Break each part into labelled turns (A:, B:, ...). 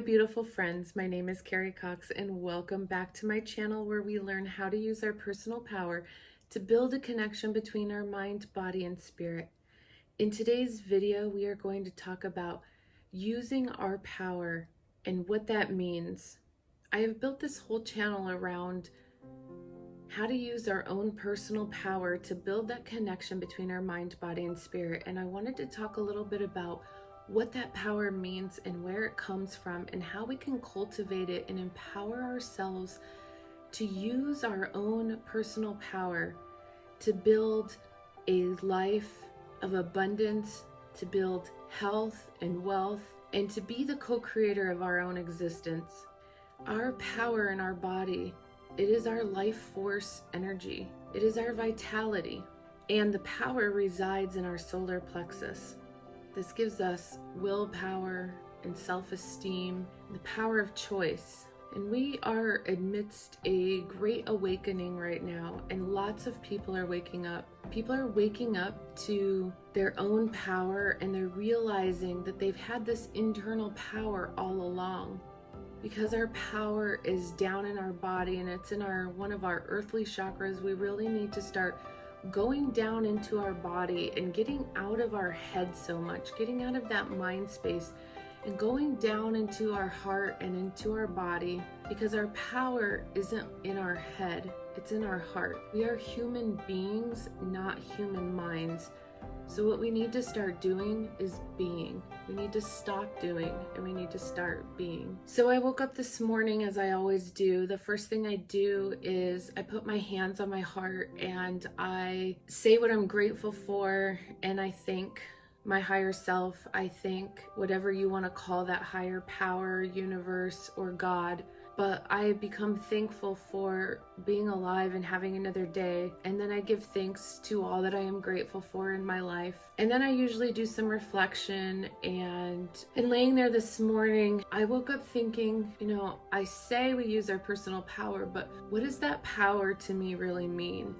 A: beautiful friends. My name is Carrie Cox and welcome back to my channel where we learn how to use our personal power to build a connection between our mind, body, and spirit. In today's video, we are going to talk about using our power and what that means. I have built this whole channel around how to use our own personal power to build that connection between our mind, body, and spirit. And I wanted to talk a little bit about what that power means and where it comes from and how we can cultivate it and empower ourselves to use our own personal power to build a life of abundance, to build health and wealth, and to be the co-creator of our own existence. Our power in our body, it is our life force energy. It is our vitality, and the power resides in our solar plexus. This gives us willpower and self-esteem, the power of choice. And we are amidst a great awakening right now, and lots of people are waking up. People are waking up to their own power, and they're realizing that they've had this internal power all along. Because our power is down in our body and it's in one of our earthly chakras, we really need to start going down into our body and getting out of our head so much, getting out of that mind space and going down into our heart and into our body, because our power isn't in our head, it's in our heart. We are human beings, not human minds. So what we need to start doing is being. We need to stop doing and we need to start being. So I woke up this morning, as I always do. The first thing I do is I put my hands on my heart and I say what I'm grateful for, and I thank my higher self. I thank whatever you want to call that higher power, universe, or God. But I become thankful for being alive and having another day. And then I give thanks to all that I am grateful for in my life. And then I usually do some reflection. And in laying there this morning, I woke up thinking, I say we use our personal power, but what does that power to me really mean?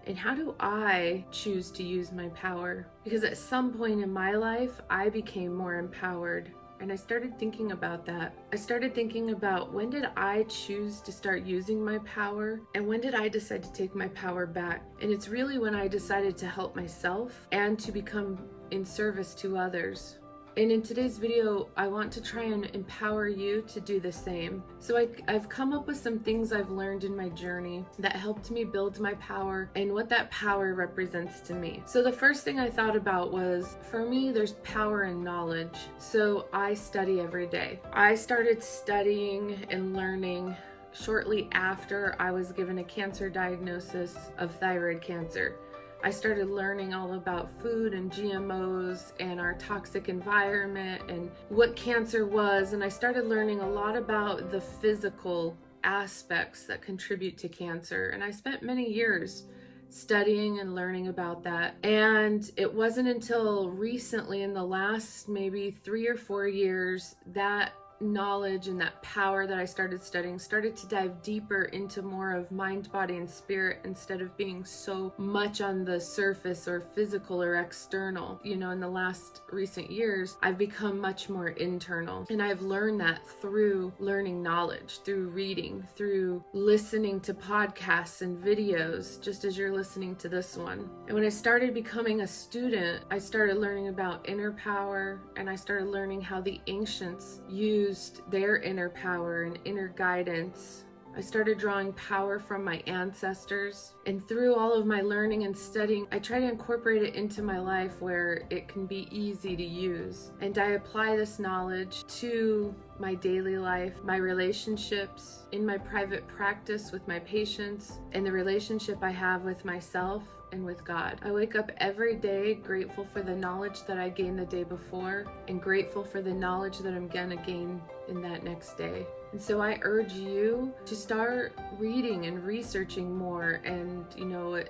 A: And how do I choose to use my power? Because at some point in my life, I became more empowered. And I started thinking about that. I started thinking about, when did I choose to start using my power? And when did I decide to take my power back? And it's really when I decided to help myself and to become in service to others. And in today's video, I want to try and empower you to do the same. So I've come up with some things I've learned in my journey that helped me build my power and what that power represents to me. So the first thing I thought about was, for me, there's power in knowledge. So I study every day. I started studying and learning shortly after I was given a cancer diagnosis of thyroid cancer. I started learning all about food and GMOs and our toxic environment and what cancer was. And I started learning a lot about the physical aspects that contribute to cancer. And I spent many years studying and learning about that. And it wasn't until recently, in the last maybe 3 or 4 years, that knowledge and that power that I started studying started to dive deeper into more of mind, body, and spirit, instead of being so much on the surface or physical or external. In the last recent years, I've become much more internal, and I've learned that through learning knowledge, through reading, through listening to podcasts and videos, just as you're listening to this one. And when I started becoming a student, I started learning about inner power, and I started learning how the ancients used their inner power and inner guidance. I started drawing power from my ancestors, and through all of my learning and studying, I try to incorporate it into my life where it can be easy to use. And I apply this knowledge to my daily life, my relationships, in my private practice with my patients, and the relationship I have with myself and with God. I wake up every day grateful for the knowledge that I gained the day before, and grateful for the knowledge that I'm gonna gain in that next day. And so I urge you to start reading and researching more. And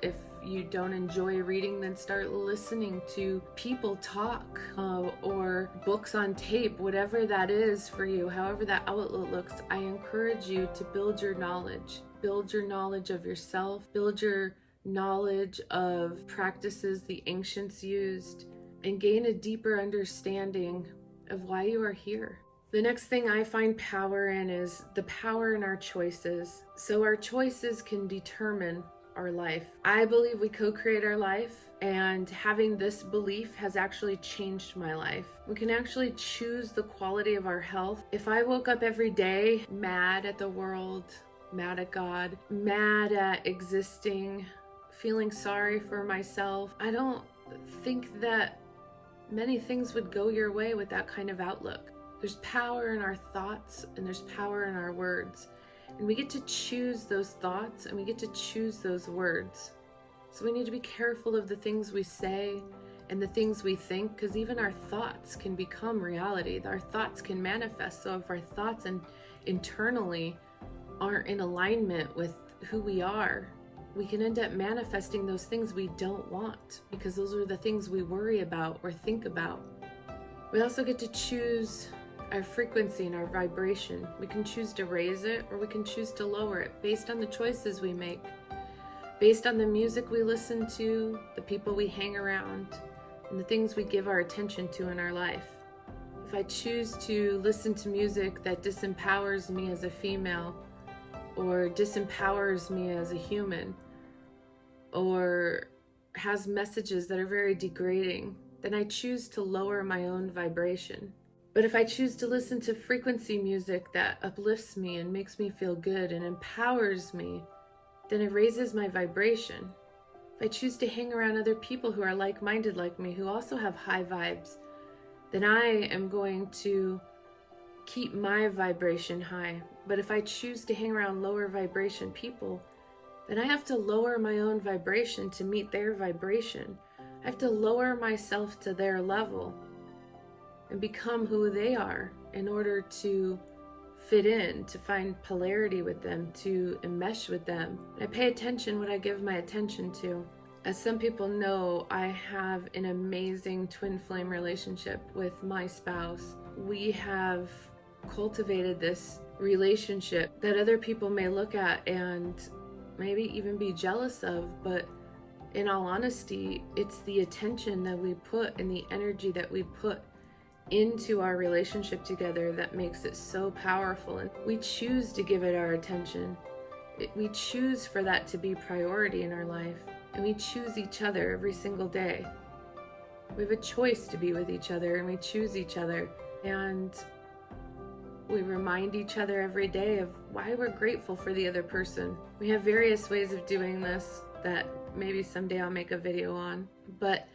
A: if you don't enjoy reading, then start listening to people talk or books on tape, whatever that is for you, however that outlet looks. I encourage you to build your knowledge. Build your knowledge of yourself. Build your knowledge of practices the ancients used, and gain a deeper understanding of why you are here. The next thing I find power in is the power in our choices. So our choices can determine our life. I believe we co-create our life, and having this belief has actually changed my life. We can actually choose the quality of our health. If I woke up every day mad at the world, mad at God, mad at existing, feeling sorry for myself, I don't think that many things would go your way with that kind of outlook. There's power in our thoughts and there's power in our words. And we get to choose those thoughts and we get to choose those words. So we need to be careful of the things we say and the things we think, because even our thoughts can become reality. Our thoughts can manifest. So if our thoughts internally aren't in alignment with who we are, we can end up manifesting those things we don't want, because those are the things we worry about or think about. We also get to choose our frequency and our vibration. We can choose to raise it or we can choose to lower it based on the choices we make, based on the music we listen to, the people we hang around, and the things we give our attention to in our life. If I choose to listen to music that disempowers me as a female, or disempowers me as a human, or has messages that are very degrading, then I choose to lower my own vibration. But if I choose to listen to frequency music that uplifts me and makes me feel good and empowers me, then it raises my vibration. If I choose to hang around other people who are like-minded like me, who also have high vibes, then I am going to keep my vibration high. But if I choose to hang around lower vibration people, then I have to lower my own vibration to meet their vibration. I have to lower myself to their level and become who they are in order to fit in, to find polarity with them, to enmesh with them. I pay attention what I give my attention to. As some people know, I have an amazing twin flame relationship with my spouse. We have cultivated this relationship that other people may look at and maybe even be jealous of, but in all honesty, it's the attention that we put and the energy that we put into our relationship together that makes it so powerful. And we choose to give it our attention. We choose for that to be priority in our life, and we choose each other every single day. We have a choice to be with each other, and we choose each other, and we remind each other every day of why we're grateful for the other person. We have various ways of doing this that maybe someday I'll make a video on, but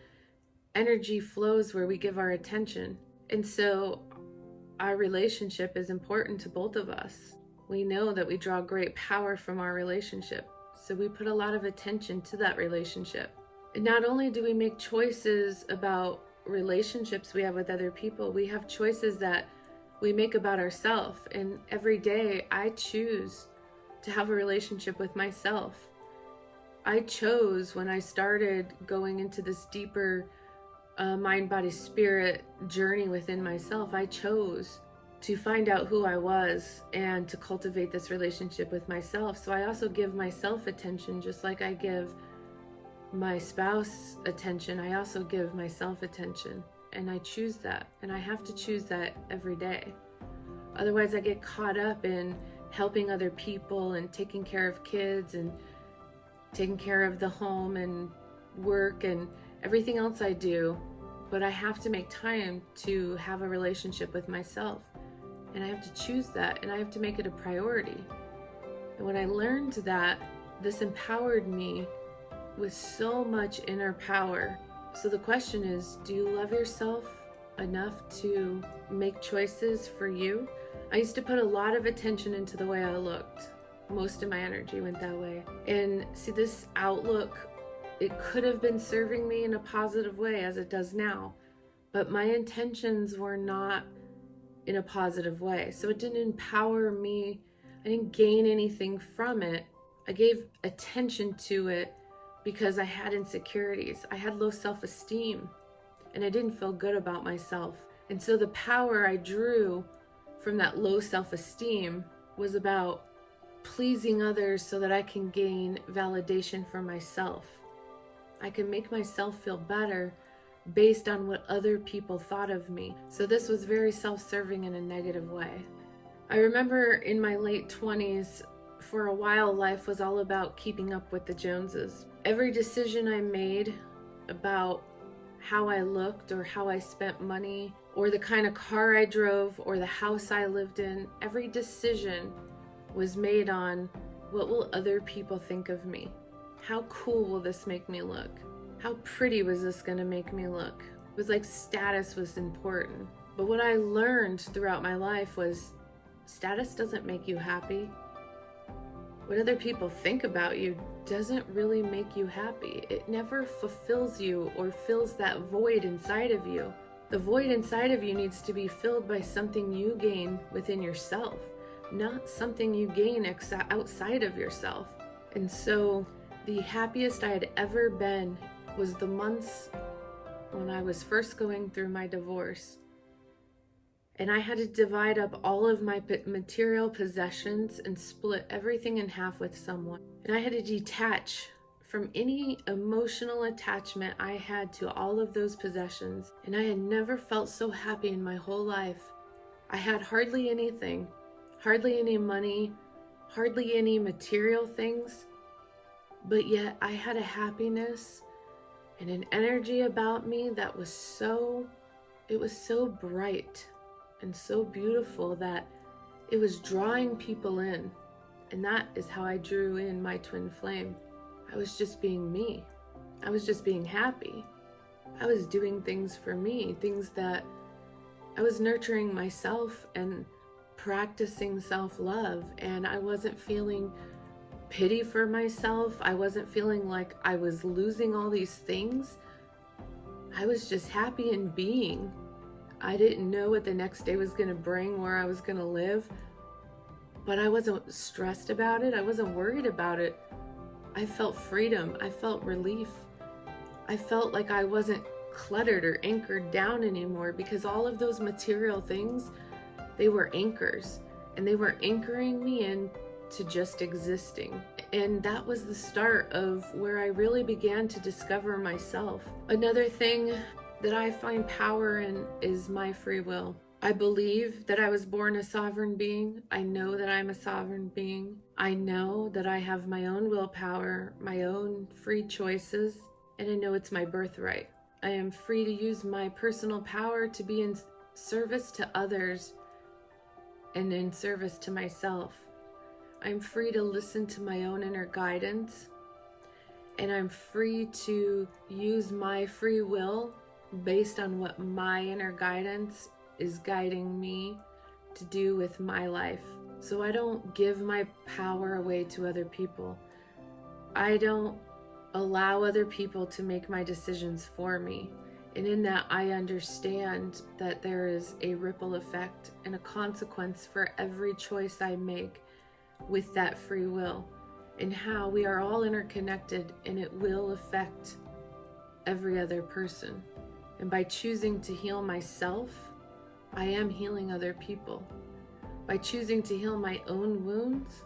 A: energy flows where we give our attention. And so our relationship is important to both of us. We know that we draw great power from our relationship, so we put a lot of attention to that relationship. And not only do we make choices about relationships we have with other people, we have choices that we make about ourselves. And every day I choose to have a relationship with myself. I chose, when I started going into this deeper mind, body, spirit journey within myself, I chose to find out who I was and to cultivate this relationship with myself. So I also give myself attention, just like I give my spouse attention. I also give myself attention, and I choose that, and I have to choose that every day. Otherwise I get caught up in helping other people and taking care of kids and taking care of the home and work and everything else I do, but I have to make time to have a relationship with myself, and I have to choose that, and I have to make it a priority. And when I learned that, this empowered me with so much inner power. So the question is, do you love yourself enough to make choices for you? I used to put a lot of attention into the way I looked. Most of my energy went that way. And see, this outlook, it could have been serving me in a positive way as it does now, but my intentions were not in a positive way. So it didn't empower me. I didn't gain anything from it. I gave attention to it because I had insecurities. I had low self-esteem, and I didn't feel good about myself. And so the power I drew from that low self-esteem was about pleasing others so that I can gain validation for myself. I can make myself feel better based on what other people thought of me. So this was very self-serving in a negative way. I remember in my late 20s, for a while, life was all about keeping up with the Joneses. Every decision I made about how I looked or how I spent money or the kind of car I drove or the house I lived in, every decision was made on what will other people think of me? How cool will this make me look? How pretty was this going to make me look? It was like status was important. But what I learned throughout my life was status doesn't make you happy. What other people think about you doesn't really make you happy. It never fulfills you or fills that void inside of you. The void inside of you needs to be filled by something you gain within yourself, not something you gain outside of yourself. And so the happiest I had ever been was the months when I was first going through my divorce. And I had to divide up all of my material possessions and split everything in half with someone. And I had to detach from any emotional attachment I had to all of those possessions. And I had never felt so happy in my whole life. I had hardly anything, hardly any money, hardly any material things. But yet I had a happiness and an energy about me that was so bright and so beautiful that it was drawing people in. And that is how I drew in my twin flame. I was just being me. I was just being happy. I was doing things for me, things that I was nurturing myself and practicing self-love. And I wasn't feeling pity for myself. I wasn't feeling like I was losing all these things. I was just happy in being. I didn't know what the next day was going to bring, where I was going to live, but I wasn't stressed about it. I wasn't worried about it. I felt freedom. I felt relief. I felt like I wasn't cluttered or anchored down anymore, because all of those material things, they were anchors, and they were anchoring me in to just existing. And that was the start of where I really began to discover myself. Another thing that I find power in is my free will. I believe that I was born a sovereign being. I know that I'm a sovereign being. I know that I have my own willpower, my own free choices, and I know it's my birthright. I am free to use my personal power to be in service to others and in service to myself. I'm free to listen to my own inner guidance, and I'm free to use my free will based on what my inner guidance is guiding me to do with my life. So I don't give my power away to other people. I don't allow other people to make my decisions for me. And in that, I understand that there is a ripple effect and a consequence for every choice I make with that free will, and how we are all interconnected, and it will affect every other person. And by choosing to heal myself, I am healing other people. By choosing to heal my own wounds,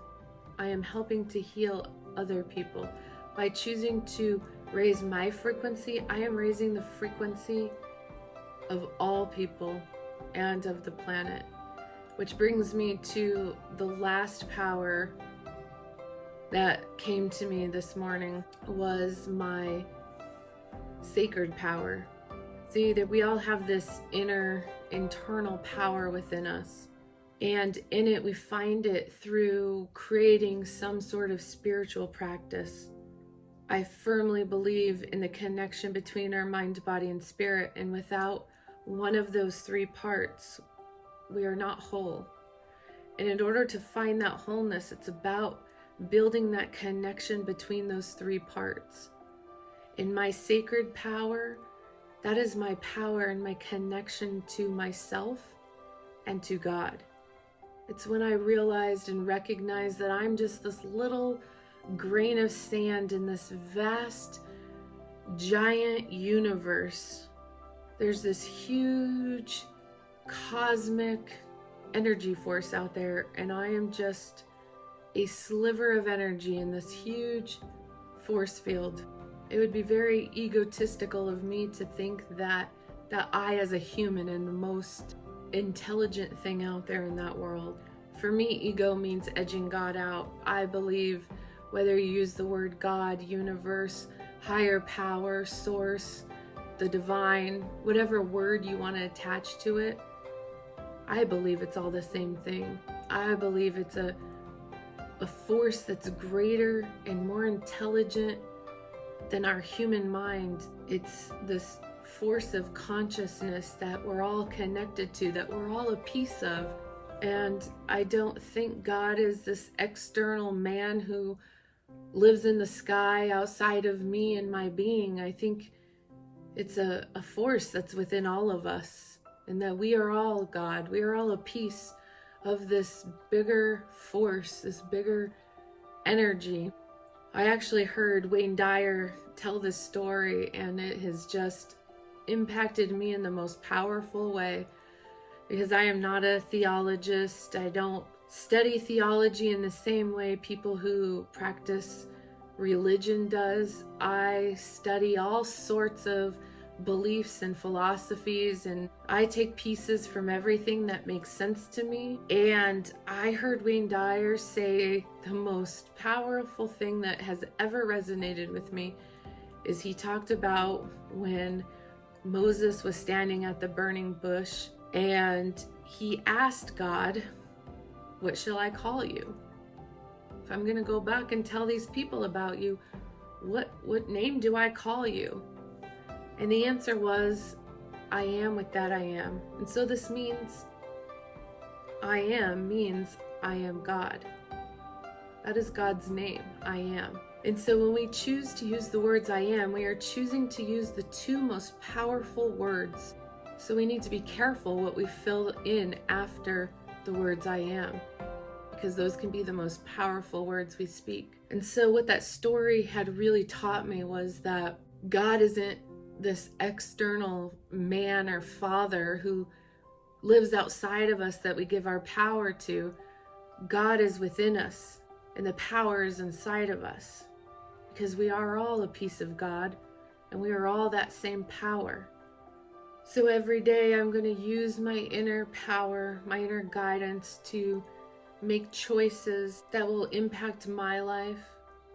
A: I am helping to heal other people. By choosing to raise my frequency, I am raising the frequency of all people and of the planet. Which brings me to the last power that came to me this morning, was my sacred power. See, that we all have this internal power within us. And in it, we find it through creating some sort of spiritual practice. I firmly believe in the connection between our mind, body, and spirit. And without one of those three parts, we are not whole. And in order to find that wholeness, it's about building that connection between those three parts. In my sacred power, that is my power and my connection to myself and to God. It's when I realized and recognized that I'm just this little grain of sand in this vast, giant universe. There's this huge cosmic energy force out there, and I am just a sliver of energy in this huge force field. It would be very egotistical of me to think that I as a human am the most intelligent thing out there in that world. For me, ego means edging God out. I believe whether you use the word God, universe, higher power, source, the divine, whatever word you want to attach to it, I believe it's all the same thing. I believe it's a force that's greater and more intelligent than our human mind. It's this force of consciousness that we're all connected to, that we're all a piece of. And I don't think God is this external man who lives in the sky outside of me and my being. I think it's a force that's within all of us, and that we are all God. We are all a piece of this bigger force, this bigger energy. I actually heard Wayne Dyer tell this story, and it has just impacted me in the most powerful way, because I am not a theologist. I don't study theology in the same way people who practice religion does. I study all sorts of beliefs and philosophies, and I take pieces from everything that makes sense to me. And I heard Wayne Dyer say the most powerful thing that has ever resonated with me is he talked about when Moses was standing at the burning bush and he asked God, "What shall I call you? If I'm going to go back and tell these people about you, what name do I call you?" And the answer was, "I am with that I am." And so this means I am means I am God. That is God's name, I am. And so when we choose to use the words I am, we are choosing to use the two most powerful words. So we need to be careful what we fill in after the words I am, because those can be the most powerful words we speak. And so what that story had really taught me was that God isn't this external man or father who lives outside of us that we give our power to. God is within us, and the power is inside of us, because we are all a piece of God, and we are all that same power. So every day I'm going to use my inner power, my inner guidance to make choices that will impact my life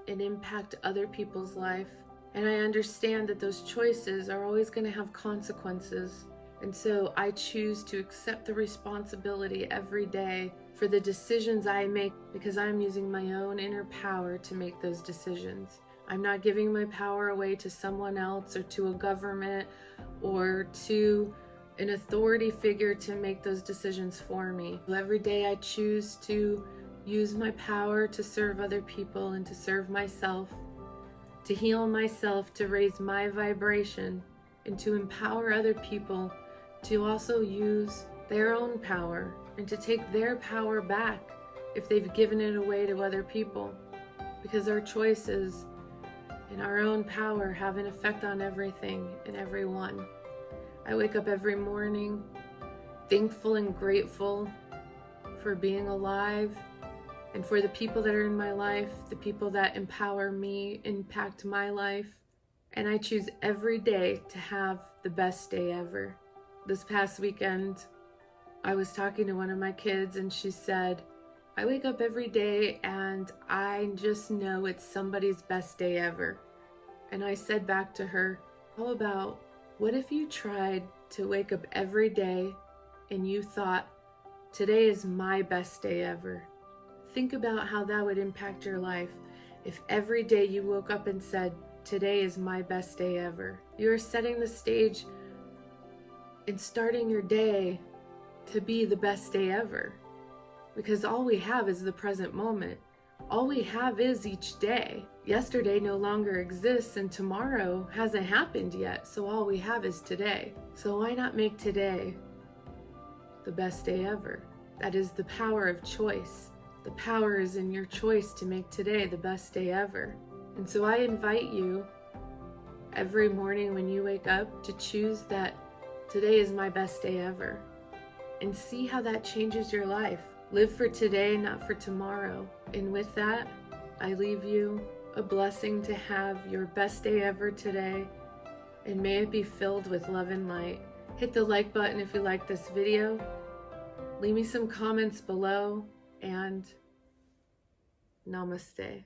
A: and impact other people's life. And I understand that those choices are always going to have consequences. And so I choose to accept the responsibility every day for the decisions I make, because I'm using my own inner power to make those decisions. I'm not giving my power away to someone else or to a government or to an authority figure to make those decisions for me. Every day I choose to use my power to serve other people and to serve myself, to heal myself, to raise my vibration, and to empower other people to also use their own power and to take their power back if they've given it away to other people. Because our choices and our own power have an effect on everything and everyone. I wake up every morning thankful and grateful for being alive, and for the people that are in my life, the people that empower me, impact my life. And I choose every day to have the best day ever. This past weekend, I was talking to one of my kids, and she said, "I wake up every day and I just know it's somebody's best day ever." And I said back to her, "How about, what if you tried to wake up every day and you thought, today is my best day ever?" Think about how that would impact your life if every day you woke up and said, "Today is my best day ever." You are setting the stage and starting your day to be the best day ever, because all we have is the present moment. All we have is each day. Yesterday no longer exists, and tomorrow hasn't happened yet, so all we have is today. So why not make today the best day ever? That is the power of choice. The power is in your choice to make today the best day ever. And so I invite you every morning when you wake up to choose that today is my best day ever, and see how that changes your life. Live for today, not for tomorrow. And with that, I leave you a blessing to have your best day ever today, and may it be filled with love and light. Hit the like button if you like this video. Leave me some comments below, and Namaste.